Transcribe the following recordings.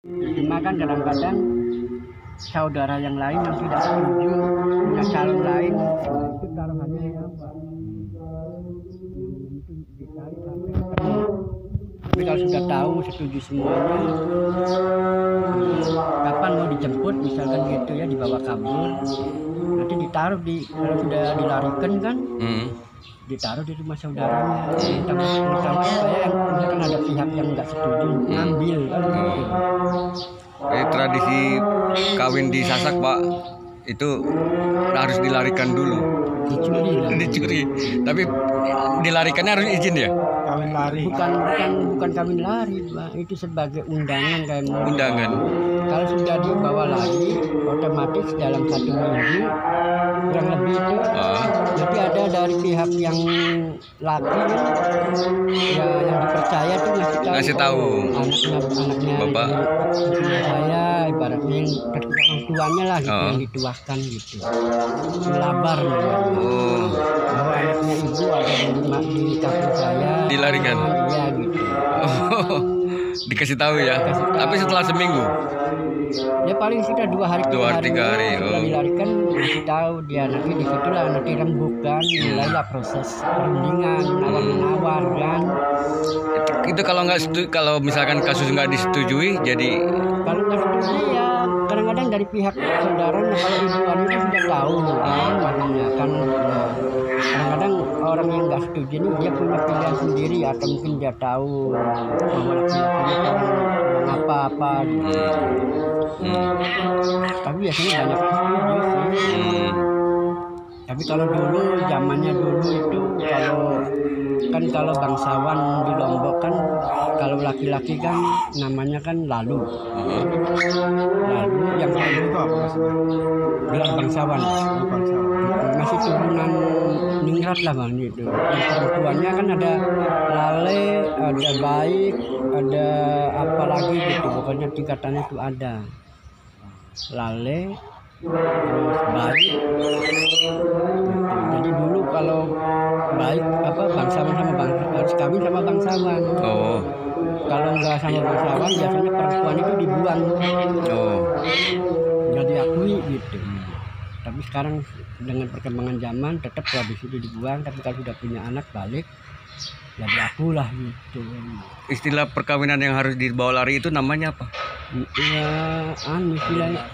Cuma kan kadang-kadang saudara yang lain yang tidak setuju punya calon lain, itu taruhannya apa? Itu dicari sampai ketemu. Tapi kalau sudah tahu setuju semuanya, kapan mau dijemput misalkan gitu ya, dibawa kabur, nanti ditaruh kalau sudah dilarikan kan, ditaruh di rumah saudaranya. Tahu supaya misalkan ada pihak yang nggak setuju ngambil kan gitu. Tradisi kawin di Sasak, Pak, itu harus dilarikan dulu. Dicuri. Tapi dilarikannya harus izin ya? Kawin lari. Bukan kawin lari, Pak. Itu sebagai undangan kayak undangan. Kalau sudah dibawa lagi, otomatis dalam 1 minggu kurang lebih itu. Jadi ada dari pihak yang laki ya, yang dipercaya tuh ngasih tahu anaknya bapak saya ibaratnya yang orang tuanya lah gitu, yang dituahkan gitu, melabar bahwa anaknya ibu ada di kampung saya, dilarikan ya gitu. Dikasih tahu ya. Tapi setelah seminggu ya paling sudah 2 hari 3 hari sudah dilarikan, masih tahu dia. Nanti disitulah nanti rembukan, mulailah proses perundingan, nawar-menawar kan. Itu kalau misalkan kasus nggak disetujui, jadi kalau nggak setuju ya kadang-kadang dari pihak saudaranya, kalau ibuan itu sudah tahu kan makanya kan. Kadang-kadang orang yang nggak setuju ini dia punya pilihan sendiri, atau mungkin dia tahu bahwa laki-lakinya orang apa-apa gitu. Tapi biasanya banyak yang setuju sih. Tapi kalau dulu, zamannya dulu itu, kalau bangsawan di Lombok kan, kalau laki-laki kan namanya kan lalu yang lalu itu apa maksudnya? Gelar bangsawan. Masih turunan ningrat lah bang itu. Yang perempuannya kan ada lale, ada baik, ada apa lagi gitu. Pokoknya tingkatannya itu ada lale, terus baik. Jadi dulu kalau baik bangsawan sama bangsawan harus kawin sama bangsawan. Kalau enggak sama bangsawan biasanya perempuan itu dibuang. Nggak diakui gitu. Tapi sekarang dengan perkembangan zaman tetap tradisi itu dibuang. Tapi kalau sudah punya anak balik ya diakulah gitu. Istilah perkawinan yang harus dibawa lari itu namanya apa? Ya istilahnya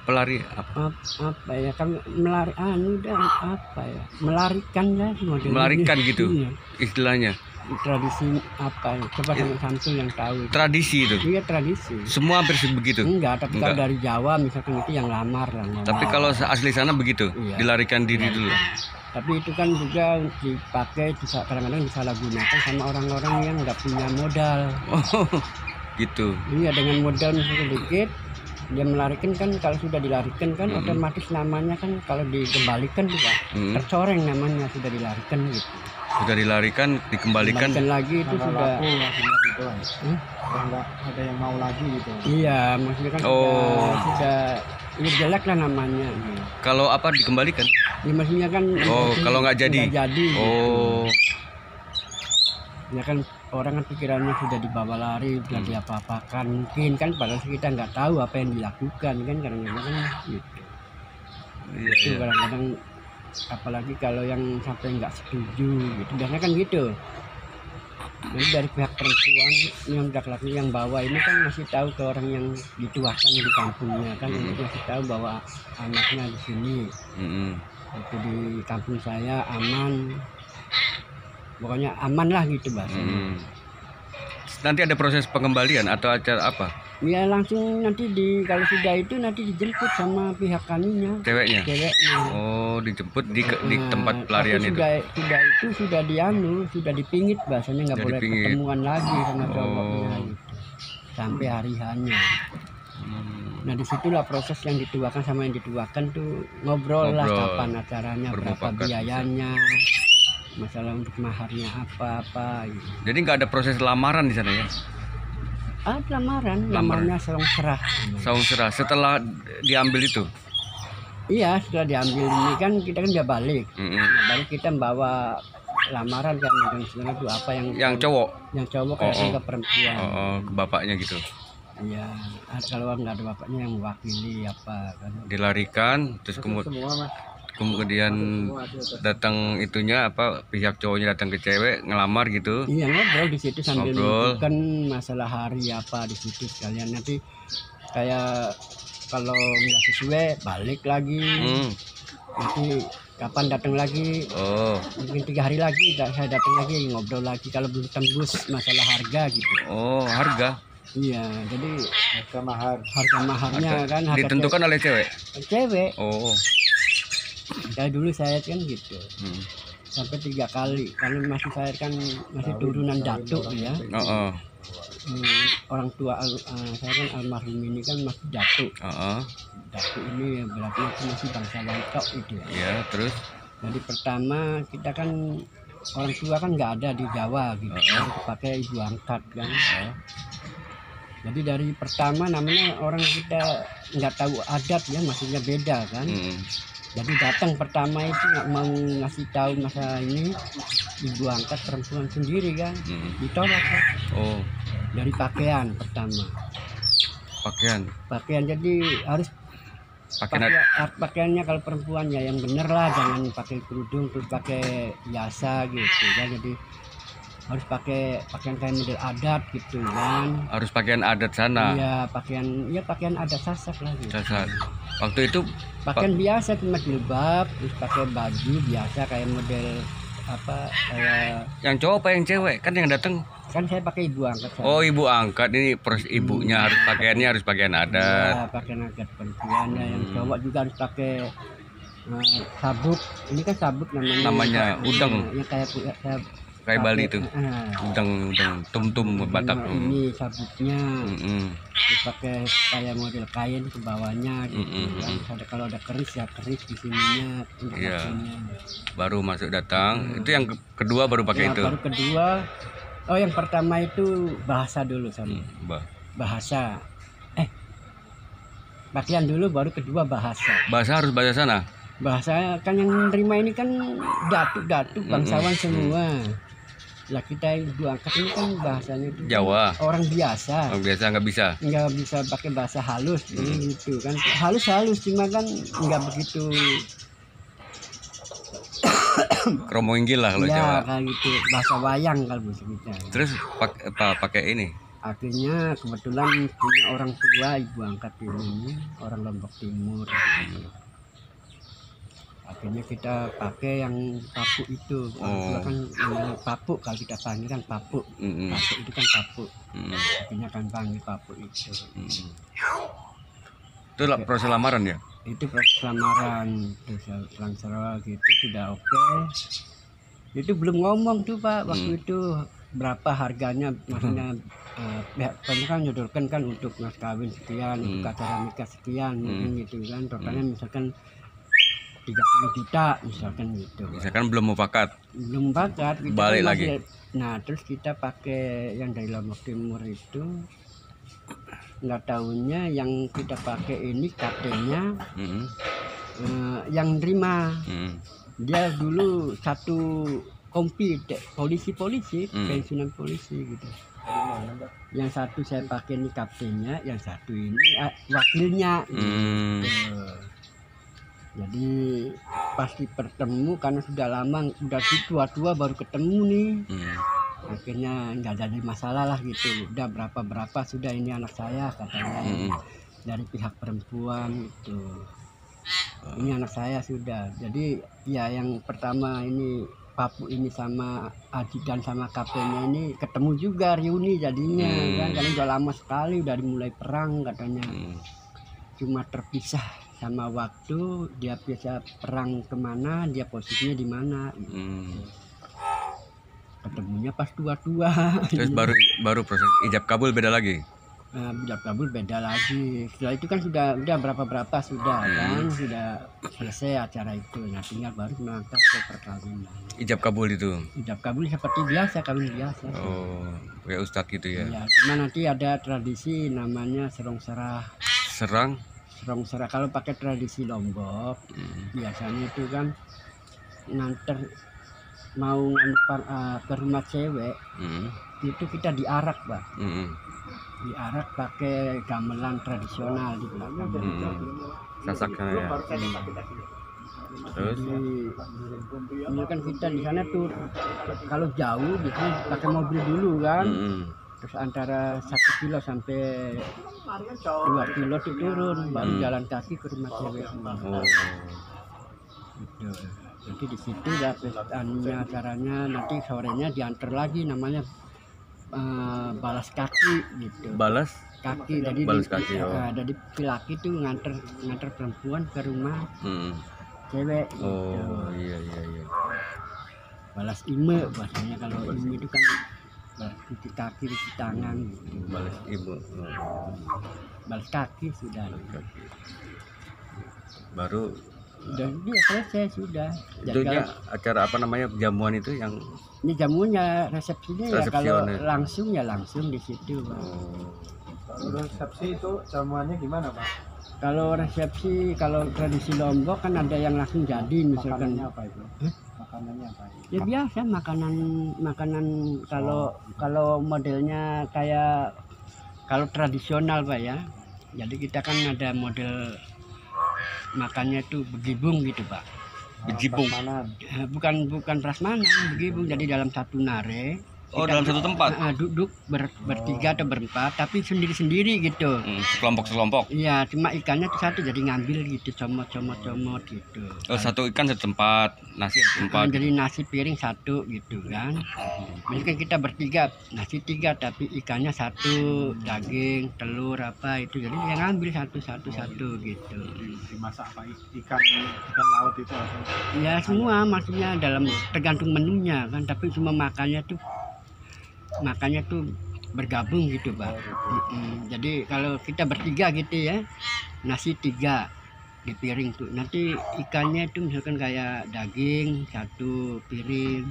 pelari apa ya, kan melari apa ya, melarikan lah, melarikan gitu. Iya. Istilahnya tradisi apa ya, coba sama Samsul yang tahu. Tradisi itu? Iya tradisi. Semua hampir begitu? Enggak, tapi kalau dari Jawa misalkan itu yang lamar lah. Tapi kalau asli sana begitu? Iya. Dilarikan diri dulu. Tapi itu kan juga dipakai, kadang-kadang disalahgunakan sama orang-orang yang nggak punya modal. Gitu. Iya, dengan modal sedikit dia melarikan kan. Kalau sudah dilarikan kan otomatis namanya kan kalau dikembalikan juga tercoreng namanya, sudah dilarikan gitu. Sudah dilarikan, dikembalikan lagi itu sudah nggak ada yang mau lagi gitu. Iya, maksudnya kan sudah ini jelek lah namanya. Kalau apa dikembalikan? Ya, maksudnya kan kalau nggak jadi. Ya kan orang kan pikirannya sudah dibawa lari, sudah diapa-apakan mungkin kan, padahal kita nggak tahu apa yang dilakukan kan kadang-kadang gitu. Itu kadang-kadang apalagi kalau yang sampai nggak setuju gitu, biasanya kan gitu. Jadi dari pihak perempuan yang laki-laki yang bawa ini kan masih tahu ke orang yang dituakan di kampungnya kan, masih tahu bahwa anaknya di sini. Itu di kampung saya aman, pokoknya aman lah gitu bahasanya. Nanti ada proses pengembalian atau acara apa? Ya langsung nanti kalau sudah itu nanti dijemput sama pihak kaminya. Ceweknya? Dijemput di tempat pelarian itu. Sudah sudah dipingit bahasanya, nggak boleh ketemuan lagi sama cowoknya gitu. Sampai hari hanya. Nah disitulah proses yang dituakan sama yang dituakan tuh ngobrol lah kapan acaranya, berapa biayanya, masalah untuk maharnya apa gitu. Jadi nggak ada proses lamaran di sana ya? Ada lamarnya saung serah. Setelah diambil itu? Iya, setelah diambil ini kan kita kan dia balik. Balik kita bawa lamaran kan, dan sebenarnya itu apa yang cowok? Yang cowok kayak ke perempuan. Ke bapaknya gitu. Iya, kalau nggak ada bapaknya yang mewakili apa kan. Dilarikan, terus kemudian datang itunya apa pihak cowoknya datang ke cewek ngelamar gitu. Iya, ngobrol di situ sambil Ngobrol. kan masalah hari apa di situ sekalian, nanti kayak kalau nggak sesuai balik lagi. Nanti kapan datang lagi, Oh, mungkin 3 hari lagi saya datang lagi ngobrol lagi kalau belum tembus masalah harga gitu. oh harga Iya, jadi harga maharnya kan harga ditentukan oleh cewek. cewek. Oh, Kayak dulu saya kan gitu sampai 3 kali, kalau masih saya kan masih turunan datuk ya. oh, Orang tua saya kan almarhum ini kan masih datuk. Datuk ini berarti itu masih bangsawan tok itu ya. ya terus. Jadi pertama kita kan orang tua kan nggak ada di Jawa gitu, pakai ibu angkat kan. Jadi dari pertama namanya orang kita nggak tahu adat ya, maksudnya beda kan. Jadi datang pertama itu nggak mau ngasih tahu masa ini ibu angkat perempuan sendiri kan, ditolak kan. Oh, Dari pakaian pertama. Pakaian jadi harus pakaiannya kalau perempuan ya yang bener lah, jangan pakai kerudung terus pakai biasa gitu ya. Jadi harus pakai pakaian kayak model adat gitu kan. Harus pakaian adat sana. Iya, pakaian adat Sasak lah gitu. Sasak. Waktu itu pakaian biasa cuma jilbab, terus pakai baju biasa kayak model apa kayak. Yang cowok apa yang cewek? Kan yang datang. Kan saya pakai ibu angkat. Oh, ibu angkat ini ibunya harus pakaiannya harus pakaian adat. Ya, pakaian adat perempuannya. Yang cowok juga harus pakai sabuk. Ini kan sabuk namanya udang. Yang kayak Bali itu. Udang tum-tum Batak. Ini sabuknya. Terus pakai kayak model kain ke bawahnya gitu. Kalau ada keris ya keris di sininya. Iya. Baru masuk datang. Itu yang kedua baru pakai itu. Baru kedua. Oh, yang pertama itu bahasa dulu sama. Bahasa. Pakaian dulu baru kedua bahasa. Bahasa harus bahasa sana. Bahasa kan yang menerima ini kan datuk bangsawan semua. Lah kita ibu angkat ini kan bahasanya itu Jawa. Orang biasa. Orang biasa nggak bisa. Nggak bisa pakai bahasa halus gitu kan. Halus cuma kan nggak begitu. Kromo inggil lah kalau ya, Jawa. Kayak gitu, bahasa wayang kalau bahasa kita. Terus pakai ini. Akhirnya kebetulan punya orang tua ibu angkat ini orang Lombok Timur. Akhirnya kita pakai yang papuk itu. Kan papuk kalau kita panggil kan papuk. Papuk itu kan papuk. Akhirnya kan panggil papuk itu. Itu proses lamaran ya? Itu proses lamaran, terus langsung gitu sudah oke. Itu belum ngomong tuh Pak waktu itu berapa harganya, maksudnya kami kan nyodorkan kan untuk mas kawin sekian, untuk acara nikah sekian, mungkin gitu kan. Totalnya misalkan 30 juta misalkan gitu. Misalkan belum mufakat. Belum mufakat. Balik lagi. Nah terus kita pakai yang dari Lombok Timur itu. Nggak tahunya yang kita pakai ini katanya yang nerima dia dulu satu kompi polisi pensiunan polisi gitu. Yang satu saya pakai ini kaptennya, yang satu ini wakilnya gitu. Jadi pasti bertemu karena sudah lama, udah tua baru ketemu nih. Akhirnya nggak jadi masalah lah gitu. Udah berapa sudah ini anak saya katanya dari pihak perempuan itu. Ini anak saya sudah. Jadi ya yang pertama ini Papu ini sama ajudan sama kaptennya ini ketemu juga reuni jadinya kan, karena udah lama sekali udah dimulai perang katanya. Cuma terpisah sama waktu, dia biasa perang kemana, dia posisinya di mana. Ketemunya pas tua-tua. Terus baru proses ijab kabul beda lagi. Ijab kabul beda lagi. Setelah itu kan sudah berapa sudah kan, sudah selesai acara itu. Nah tinggal baru melangkah ke perkawinan. Ijab kabul itu. Ijab kabul seperti biasa, kawin biasa. Oh, kayak ustadz gitu ya. Ya, cuma nanti ada tradisi namanya serong serah. Serong serah kalau pakai tradisi Lombok, biasanya itu kan nganter mau ke rumah cewek, itu kita diarak Pak. diarak pakai gamelan tradisional di belakang. Sasaknya ya. Terus Ini kan kita di sana tuh kalau jauh biasanya pakai mobil dulu kan. Terus antara 1 kilo sampai 2 kilo tuh turun, baru jalan kaki ke rumah cewek. Gitu. Nanti di situ ya pesannya acaranya, nanti sorenya diantar lagi, namanya balas kaki gitu. balas Kaki, jadi Balas kaki, jadi laki tuh nganter perempuan ke rumah cewek. Oh Gitu. iya. Balas ime bahasanya, kalau ime itu kan balas cuci kaki, cuci tangan gitu. Balas ibu. Balas kaki sudah. Baru Dan dia selesai sudah. itu Jadi acara apa namanya, jamuan itu yang ini jamunya, resepsinya ya kalau Resepsioner. langsung di situ, Pak. Kalau resepsi itu jamuannya gimana, Pak? Kalau resepsi, kalau tradisi Lombok kan ada yang langsung jadi, misalkan. Makanannya apa itu? Makanannya apa? Ya biasa makanan kalau modelnya kayak kalau tradisional, Pak ya. Jadi kita kan ada model makannya tuh begibung gitu, Pak. Bejibung. Bukan prasmanan, begibung. Jadi dalam satu nare. Oh, dalam satu tempat. Duduk bertiga atau berempat, tapi sendiri-sendiri gitu. Sekelompok. Iya, cuma ikannya tuh satu, jadi ngambil gitu, comot gitu. Oh, satu ikan satu tempat, nasi satu tempat. Jadi nasi piring satu gitu kan. Mungkin kita bertiga, nasi 3 tapi ikannya satu, daging, telur apa itu. Jadi yang ngambil satu gitu. Dimasak apa? Ikan laut itu atau? Ya semua, maksudnya dalam tergantung menunya kan, tapi cuma makannya tuh bergabung gitu, Pak. Jadi kalau kita bertiga gitu ya, nasi 3 di piring tuh, nanti ikannya itu misalkan kayak daging 1 piring,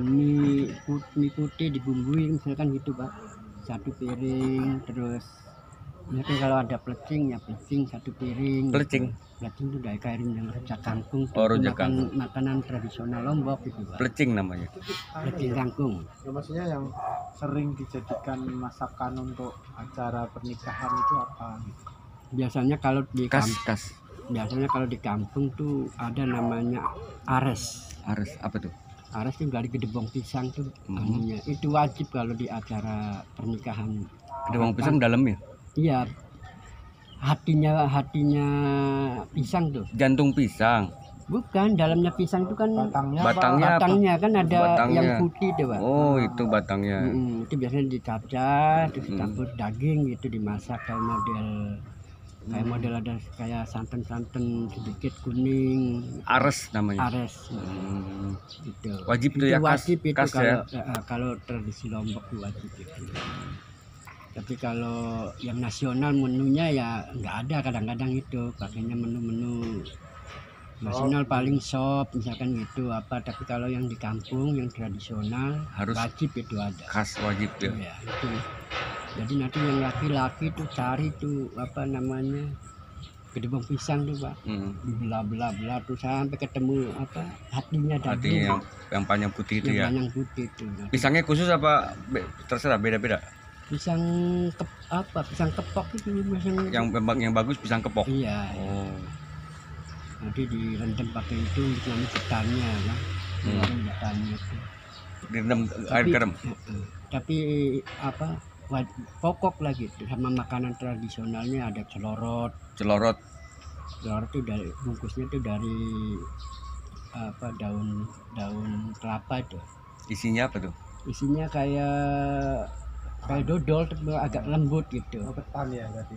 mie putih dibumbuin misalkan gitu, Pak, 1 piring. Terus misalkan kalau ada plecing ya plecing 1 piring. Plecing Itu dari kayak yang rujak kangkung tuh, Oh, rujak kangkung. makanan tradisional Lombok gitu, Pak. Plecing namanya. Plecing kangkung. Ya, maksudnya yang sering dijadikan masakan untuk acara pernikahan itu apa? Biasanya kalau di Kas biasanya kalau di kampung tuh ada namanya ares. apa tuh? Ares itu dari gedebong pisang tuh anunya. Itu wajib kalau di acara pernikahan. Gedebong pisang dalam ya? Iya. Hatinya pisang tuh. Jantung pisang. Bukan, dalamnya pisang itu kan Batangnya batangnya kan ada Batangnya. yang putih tuh, Pak. Oh, itu batangnya. Itu biasanya dicacah, terus dicampur daging gitu, dimasak kayak model ada kayak santan sedikit kuning. Ares namanya. Ares. Gitu. Wajib Itu tuh ya, wajib itu kas ya. kalau tradisi Lombok itu wajib itu. Tapi kalau yang nasional menunya ya nggak ada, kadang-kadang itu pakainya menu-menu nasional paling sop misalkan gitu apa. Tapi kalau yang di kampung yang tradisional Harus wajib itu ada. Khas wajib ya. Ya, itu. Jadi nanti yang laki-laki tuh cari tuh apa namanya gedebong pisang tuh, Pak. Dibelah-belah tuh sampai ketemu apa hatinya daging. Artinya yang panjang putih itu ya. Panjang putih itu. Pisangnya khusus apa terserah beda-beda? Pisang pisang kepok itu Yang bagus pisang kepok. Iya. Oh. Nanti direndam pakai itu namanya ketannya kan. Ketannya itu. Direndam air garam. Tapi apa pokok lagi gitu, sama makanan tradisionalnya ada celorot itu dari bungkusnya itu dari apa daun kelapa itu. Isinya apa tuh? Isinya kayak dodol agak lembut gitu. ketan ya berarti.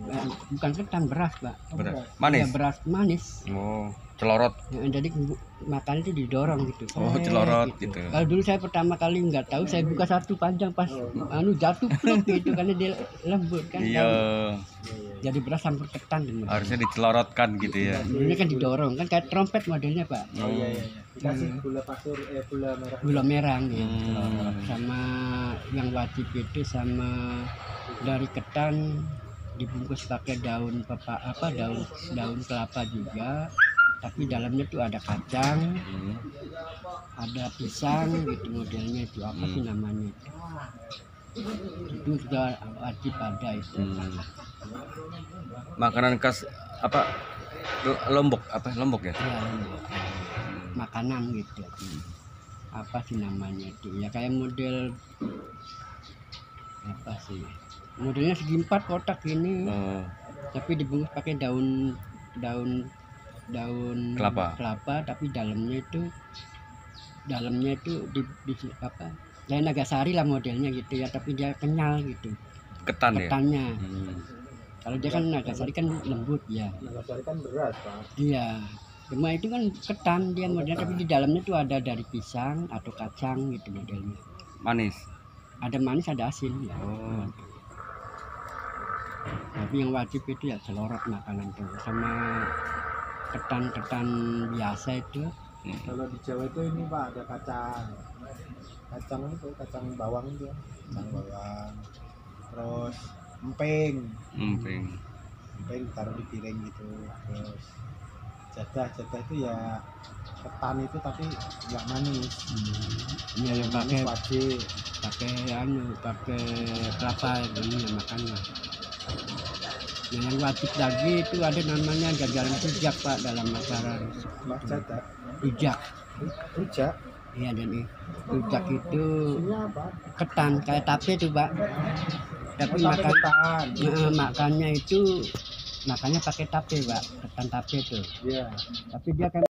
Bukan ketan, beras, Pak. Beras. Ya, Manis. beras manis. Oh, celorot. Ya, jadi makan itu didorong gitu. Oh, celorot gitu. Kalau dulu saya pertama kali nggak tahu, saya buka satu panjang pas jatuh pluk gitu karena dia lembut kan. Iya. Jadi beras campur ketan gitu. Harusnya dicelorotkan gitu ya. Ini kan didorong kan kayak trompet modelnya, Pak. Oh iya. Dikasih gula pasir, gula merah. Gula merah gitu. Sama yang wajib itu sama dari ketan dibungkus pakai daun daun kelapa juga, tapi dalamnya tuh ada kacang, ada pisang gitu modelnya itu apa sih namanya itu. itu sudah wajib ada itu. Makanan khas apa Lombok ya? Ya, makanan gitu. Apa sih namanya itu? Ya kayak model apa sih? Modelnya segi 4 kotak ini, tapi dibungkus pakai daun kelapa, tapi dalamnya itu di apa? Lain Nagasari lah modelnya gitu ya, tapi dia kenyal gitu. Ketannya. Kalau dia kan Nagasari kan lembut ya. Nagasari kan beras, Pak. Iya. Cuma itu kan ketan dia modelnya, tapi di dalamnya tuh ada dari pisang atau kacang gitu modelnya. Manis. Ada manis, ada asin ya. Tapi yang wajib itu ya selorot makanan tuh sama ketan biasa itu. Kalau di Jawa itu ini Pak ada kacang itu kacang bawang itu, terus emping taruh di piring gitu, terus jadah itu ya ketan itu tapi nggak manis. Iya yang pakai wajib pakai kelapa ini ya makannya. Yang wajib lagi itu ada namanya jajaran rujak Pak dalam acara rujak. Iya, dan rujak itu ketan kayak tape tuh Pak. Tapi makannya pakai tape Pak, ketan tape tuh. Iya. Tapi dia kan